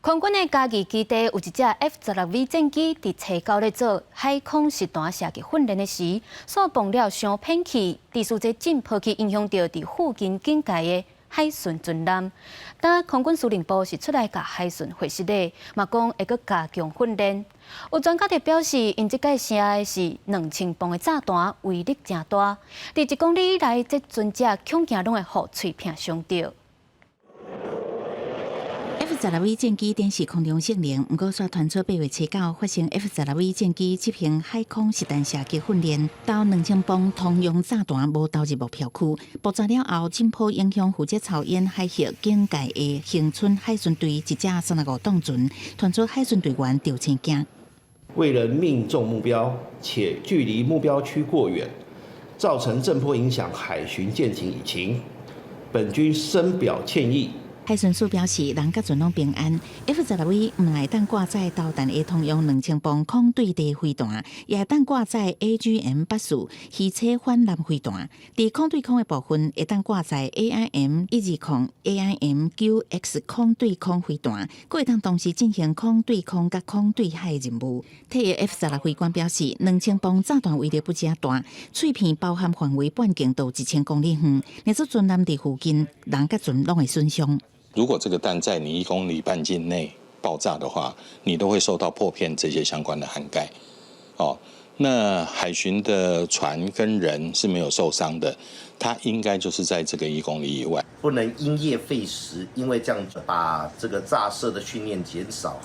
空军的嘉义基地有一只 F-16V 战机伫初九咧做海空实弹射击训练的时，所碰了相偏气，第四节震波去影响到伫附近警戒的海巡军舰。但空军司令部是出来甲海巡会实的，嘛讲会搁加强训练。有专家就表示，因即届射的是2000磅的炸弹，威力真大。伫1公里以内，这船只恐惊拢会互喙片伤着。F-16V 战机展示空中性能，不过却传出8月初9发生 F-16V 战机执行海空实弹射击训练，到2000磅通用炸弹无投入目标区，爆炸了后，震波影响负责操演海峡警戒的恒春海巡队一只35吨船，传出海巡队员丢青惊。为了命中目标，且距离目标区过远，造成震波影响海巡舰艇引擎，本军深表歉意。海巡署表示，人甲船拢平安。F-16V 唔会当挂载导弹的通用2000磅空对地飞弹，也会当挂载 AGM-84汽车反舰飞弹。伫空对空的部分，会当挂载 AIM-120、AIM-9X 空对空飞弹，佫会当同时进行空对空甲空对海的任务。退役 F-16飞官表示，2000磅炸弹威力不加大，碎片包含范围半径到1000公里远，若说船舰伫附近，人甲船拢会损伤。如果这个弹在你1公里半径内爆炸的话，你都会受到破片这些相关的涵盖。那海巡的船跟人是没有受伤的，它应该就是在这个1公里以外。不能因噎废食，因为这样把这个炸射的训练减少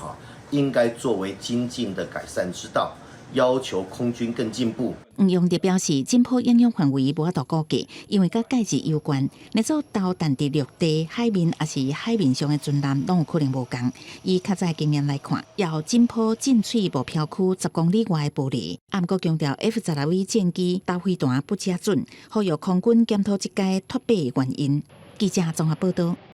应该作为精进的改善之道。要求空军更进步。用地表示，震波影响范围无法度估计，因为甲介质有关。那做导弹伫陆地、海面也是海面上的船舰，拢有可能无共。以较早经验来看，要震波进取目标区10公里外的玻璃。不过强调 F-16V 战机导飞弹不加准，呼吁空军检讨这届脱靶的原因。记者综合报道。